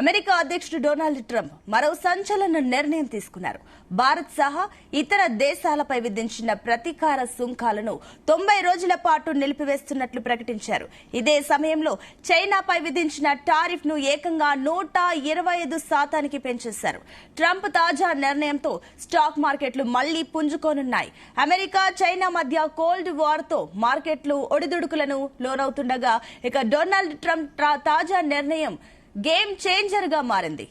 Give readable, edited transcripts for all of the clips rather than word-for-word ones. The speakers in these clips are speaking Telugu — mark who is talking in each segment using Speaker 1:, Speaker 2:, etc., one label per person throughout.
Speaker 1: అమెరికా అధ్యక్షుడు డొనాల్డ్ ట్రంప్ మరో సంచలన నిర్ణయం తీసుకున్నారు. భారత్ సహా ఇతర దేశాలపై విధించిన ప్రతీకార సుంకాలను 90 రోజుల పాటు నిలిపివేస్తున్నట్లు ప్రకటించారు. ఇదే సమయంలో చైనాపై విధించిన టారిఫ్ ను ఏకంగా 125% పెంచేశారు. ట్రంప్ తాజా నిర్ణయంతో స్టాక్ మార్కెట్లు మళ్లీ పుంజుకోనున్నాయి. అమెరికా చైనా మధ్య కోల్డ్ వార్ తో మార్కెట్లు ఒడిదుడుకులను లోనవుతుండగా ఇక డొనాల్డ్ ట్రంప్ తాజా నిర్ణయం గేమ్ చేంజర్ గా మారింది.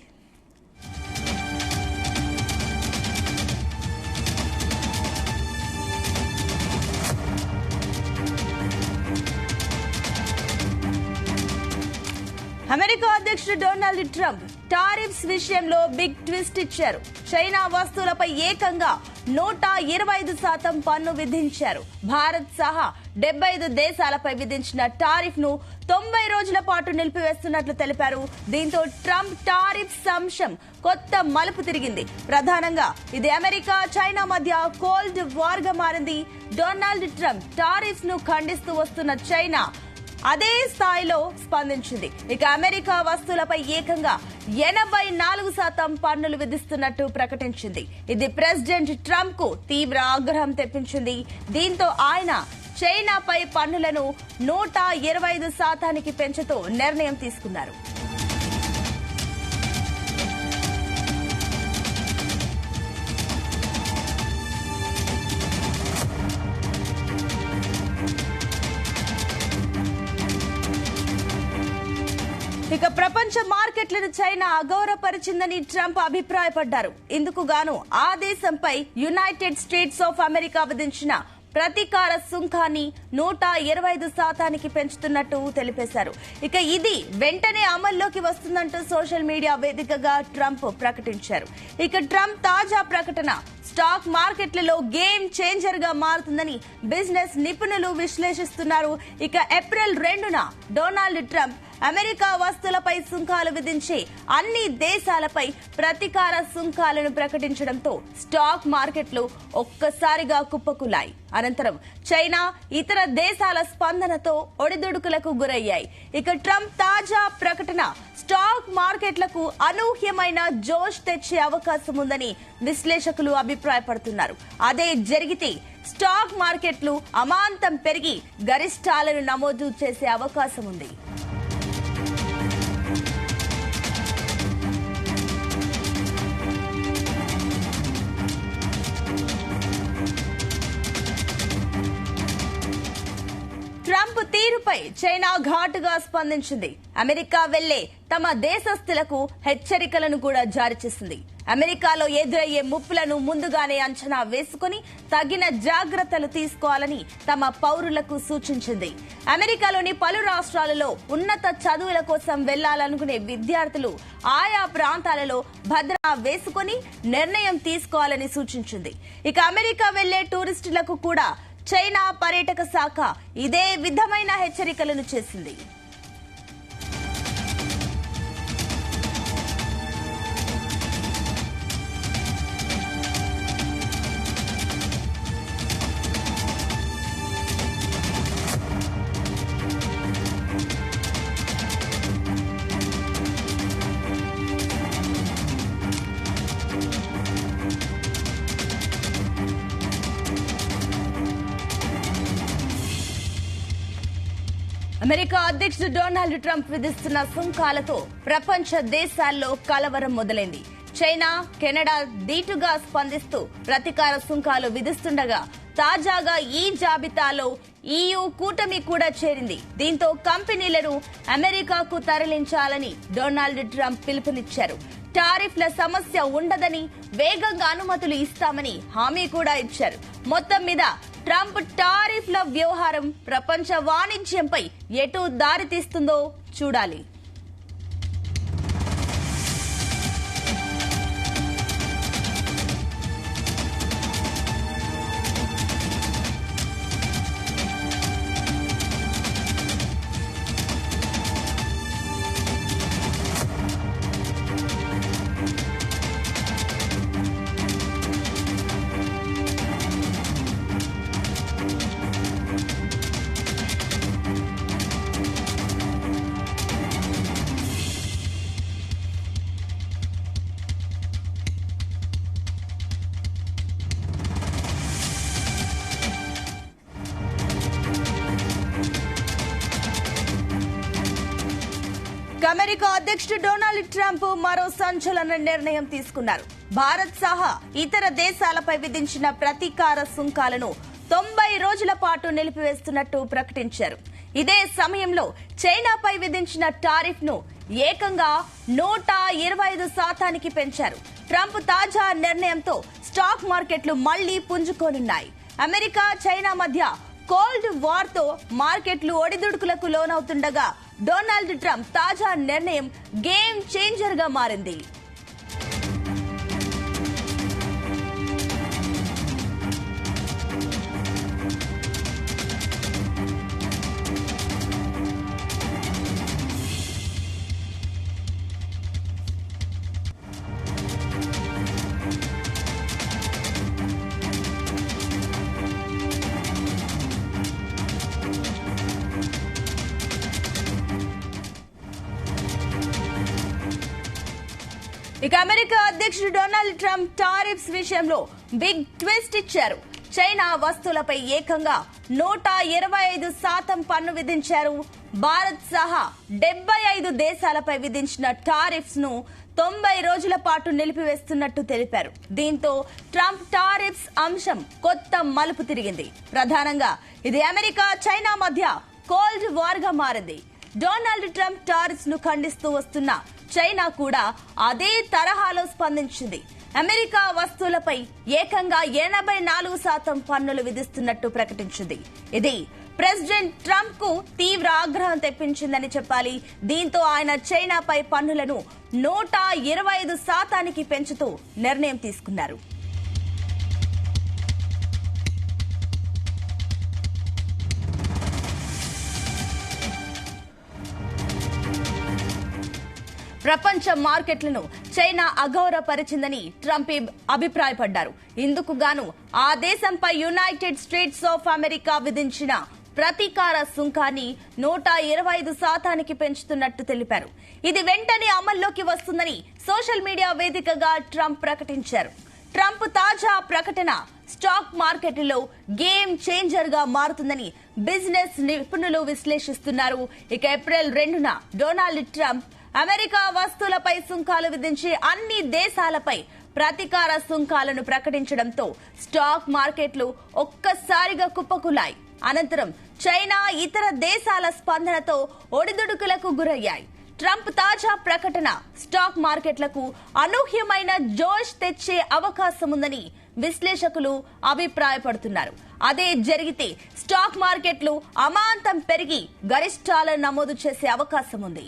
Speaker 1: అమెరికా అధ్యక్షుడు డొనాల్డ్ ట్రంప్ టారిఫ్స్ విషయంలో బిగ్ ట్విస్ట్ ఇచ్చారు. చైనా వస్తువులపై ఏకంగా 125% పన్ను విధించారు. భారత్ సహా 75 దేశాలపై విధించిన టారిఫ్ ను 90 రోజుల పాటు నిలిపివేస్తున్నట్లు తెలిపారు. దీంతో ట్రంప్ టారిఫ్స్ అంశం కొత్త మలుపు తిరిగింది. ప్రధానంగా ఇది అమెరికా చైనా మధ్య కోల్డ్ వార్ గా మారింది. డొనాల్డ్ ట్రంప్ టారిఫ్స్ ను ఖండిస్తూ వస్తున్న చైనా అదే స్థాయిలో స్పందించింది. ఇక అమెరికా వస్తువులపై ఏకంగా 84% పన్నులు విధిస్తున్నట్టు ప్రకటించింది. ఇది ప్రెసిడెంట్ ట్రంప్ కు తీవ్ర ఆగ్రహం తెప్పించింది. దీంతో ఆయన చైనాపై పన్నులను 125% పెంచుతూ నిర్ణయం తీసుకున్నారు. ఇక ప్రపంచ మార్కెట్లను చైనా అగౌరవపరిచిందని ట్రంప్ అభిప్రాయపడ్డారు. ఇందుకు గాను ఆ దేశంపై యునైటెడ్ స్టేట్స్ ఆఫ్ అమెరికా విధించిన ప్రతీకార సుంకాన్ని 125% పెంచుతున్నట్టు తెలిపేశారు. ఇక ఇది వెంటనే అమల్లోకి వస్తుందంటూ సోషల్ మీడియా వేదికగా ట్రంప్ ప్రకటించారు. ఇక ట్రంప్ తాజా ప్రకటన స్టాక్ మార్కెట్లలో గేమ్ చేంజర్ గా మారుతుందని బిజినెస్ నిపుణులు విశ్లేషిస్తున్నారు. ఇక ఏప్రిల్ 2న డొనాల్డ్ ట్రంప్ అమెరికా వస్తువులపై సుంకాలు విధించి అన్ని దేశాలపై ప్రతీకార సుంకాలను ప్రకటించడంతో స్టాక్ మార్కెట్లు ఒక్కసారిగా కుప్పకూలాయి. అనంతరం చైనా ఇతర దేశాల స్పందనతో ఒడిదుడుకులకు గురయ్యాయి. ఇక ట్రంప్ తాజా ప్రకటన స్టాక్ మార్కెట్లకు అనూహ్యమైన జోష్ తెచ్చే అవకాశం ఉందని విశ్లేషకులు అభిప్రాయపడుతున్నారు. అదే జరిగితే స్టాక్ మార్కెట్లు అమాంతం పెరిగి గరిష్టాలను నమోదు చేసే అవకాశం ఉంది. ట్రంప్ తీరుపై చైనా ఘాటుగా స్పందించింది. అమెరికా వెళ్లే తమ దేశస్థులకు హెచ్చరికలను కూడా జారీ చేసింది. అమెరికాలో ఎదురయ్యే ముప్పులను ముందుగానే అంచనా వేసుకుని తగిన జాగ్రత్తలు తీసుకోవాలని తమ పౌరులకు సూచించింది. అమెరికాలోని పలు రాష్ట్రాలలో ఉన్నత చదువుల కోసం వెళ్లాలనుకునే విద్యార్థులు ఆయా ప్రాంతాలలో భద్రత వేసుకుని నిర్ణయం తీసుకోవాలని సూచించింది. ఇక అమెరికా వెళ్లే టూరిస్టులకు కూడా చైనా పర్యాటక శాఖ ఇదే విధమైన హెచ్చరికలను చేసింది. అమెరికా అధ్యక్షుడు డొనాల్డ్ ట్రంప్ విధిస్తున్న సుంకాలతో ప్రపంచ దేశాల్లో కలవరం మొదలైంది. చైనా, కెనడా ధీటుగా స్పందిస్తూ ప్రతీకార సుంకాలు విధిస్తుండగా తాజాగా ఈ జాబితాలో EU కూటమి కూడా చేరింది. దీంతో కంపెనీలను అమెరికాకు తరలించాలని డొనాల్డ్ ట్రంప్ పిలుపునిచ్చారు. టారిఫ్ల సమస్య ఉండదని, వేగంగా అనుమతులు ఇస్తామని హామీ కూడా ఇచ్చారు. మొత్తం మీద ట్రంప్ టారిఫ్ల వ్యవహారం ప్రపంచ వాణిజ్యంపై ఎటు దారి తీస్తుందో చూడాలి. ఇక అమెరికా అధ్యక్షుడు డొనాల్డ్ ట్రంప్ మరో సంచలన నిర్ణయం తీసుకున్నారు. భారత్ సహా ఇతర దేశాలపై విధించిన ప్రతీకార సుంకాలను 90 రోజుల పాటు నిలిపివేస్తున్నట్టు ప్రకటించారు. ఇదే సమయంలో చైనాపై విధించిన టారిఫ్ ను ఏకంగా 125% పెంచారు. ట్రంప్ తాజా నిర్ణయంతో స్టాక్ మార్కెట్లు మళ్లీ పుంజుకోనున్నాయి. అమెరికా చైనా మధ్య కోల్డ్ వార్ తో మార్కెట్లు ఒడిదుడుకులకు లోనవుతుండగా డొనాల్డ్ ట్రంప్ తాజా నిర్ణయం గేమ్ చేంజర్ గా మారింది. ఇక అమెరికా అధ్యక్షుడు డొనాల్డ్ ట్రంప్ టారిఫ్స్ విషయంలో బిగ్ ట్విస్ట్ ఇచ్చారు. చైనా వస్తువులపై ఏకంగా 125% పన్ను విధించారు. భారత్ సహా 75 దేశాలపై విధించిన టారిఫ్స్ ను 90 రోజుల పాటు నిలిపివేస్తున్నట్టు తెలిపారు. దీంతో ట్రంప్ టారిఫ్స్ అంశం కొత్త మలుపు తిరిగింది. ప్రధానంగా ఇది అమెరికా చైనా మధ్య కోల్డ్ వార్ గా మారింది. డొనాల్డ్ ట్రంప్ టారిఫ్స్ ను ఖండిస్తూ వస్తున్న చైనా కూడా అదే తరహాలో స్పందించింది. అమెరికా వస్తువులపై ఏకంగా 84% పన్నులు విధిస్తున్నట్టు ప్రకటించింది. ఇది ప్రెసిడెంట్ ట్రంప్ కు తీవ్ర ఆగ్రహం తెప్పించిందని చెప్పాలి. దీంతో ఆయన చైనాపై పన్నులను 125% పెంచుతూ నిర్ణయం తీసుకున్నారు. ప్రపంచ మార్కెట్లను చైనా అగౌరవపరిచిందని ట్రంప్ అభిప్రాయపడ్డారు. ఇందుకు గాను ఆ దేశంపై యునైటెడ్ స్టేట్స్ ఆఫ్ అమెరికా విధించిన ప్రతీకార సుంకాన్ని 125% పెంచుతున్నట్టు తెలిపారు. ఇది వెంటనే అమల్లోకి వస్తుందని సోషల్ మీడియా వేదికగా ట్రంప్ ప్రకటించారు. ట్రంప్ తాజా ప్రకటన స్టాక్ మార్కెట్లో గేమ్ చేంజర్ గా మారుతుందని బిజినెస్ నిపుణులు విశ్లేషిస్తున్నారు. ఇక ఏప్రిల్ 2న డొనాల్డ్ ట్రంప్ అమెరికా వస్తువులపై సుంకాలు విధించి అన్ని దేశాలపై ప్రతీకార సుంకాలను ప్రకటించడంతో స్టాక్ మార్కెట్లు ఒక్కసారిగా కుప్పకూలాయి. అనంతరం చైనా ఇతర దేశాల స్పందనతో ఒడిదుడుకులకు గురయ్యాయి. ట్రంప్ తాజా ప్రకటన స్టాక్ మార్కెట్లకు అనూహ్యమైన జోష్ తెచ్చే అవకాశముందని విశ్లేషకులు అభిప్రాయపడుతున్నారు. అదే జరిగితే స్టాక్ మార్కెట్లు అమాంతం పెరిగి గరిష్టాలను నమోదు చేసే అవకాశం ఉంది.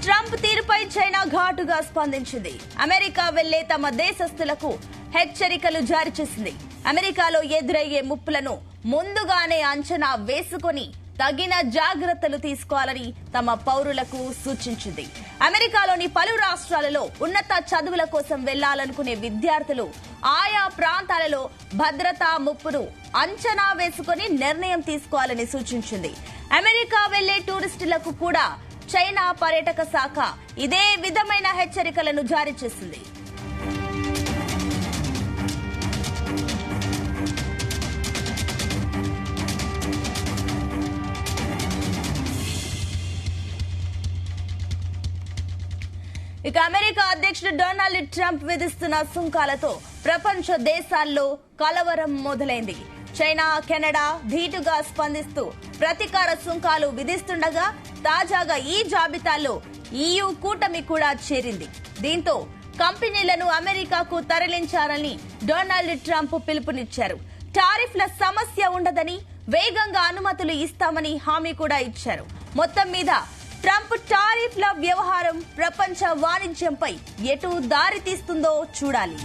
Speaker 1: ట్రంప్ తీరుపై చైనా ఘాటుగా స్పందించింది. అమెరికా వెళ్లే తమ దేశస్తులకు హెచ్చరికలు జారీ చేసింది. అమెరికాలో ఎదురయ్యే ముప్పులను ముందుగానే అంచనా వేసుకుని తగిన జాగ్రత్తలు తీసుకోవాలని తమ పౌరులకు సూచించింది. అమెరికాలోని పలు రాష్ట్రాలలో ఉన్నత చదువుల కోసం వెళ్లాలనుకునే విద్యార్థులు ఆయా ప్రాంతాలలో భద్రతా ముప్పును అంచనా వేసుకుని నిర్ణయం తీసుకోవాలని సూచించింది. అమెరికా వెళ్లే టూరిస్టులకు కూడా చైనా పర్యాటక శాఖ ఇదే విధమైన హెచ్చరికలను జారీ చేసింది. ఇక అమెరికా అధ్యక్షుడు డొనాల్డ్ ట్రంప్ విధిస్తున్న సుంకాలతో ప్రపంచ దేశాల్లో కలవరం మొదలైంది. చైనా, కెనడా ధీటుగా స్పందిస్తూ ప్రతీకార సుంకాలు విధిస్తుండగా తాజాగా ఈ జాబితాలో EU కూటమి కూడా చేరింది. దీంతో కంపెనీలను అమెరికాకు తరలించాలని డొనాల్డ్ ట్రంప్ పిలుపునిచ్చారు. టారిఫ్ల సమస్య ఉండదని, వేగంగా అనుమతులు ఇస్తామని హామీ కూడా ఇచ్చారు. మొత్తం మీద ట్రంప్ టారిఫ్ల వ్యవహారం ప్రపంచ వాణిజ్యంపై ఎటు దారి తీస్తుందో చూడాలి.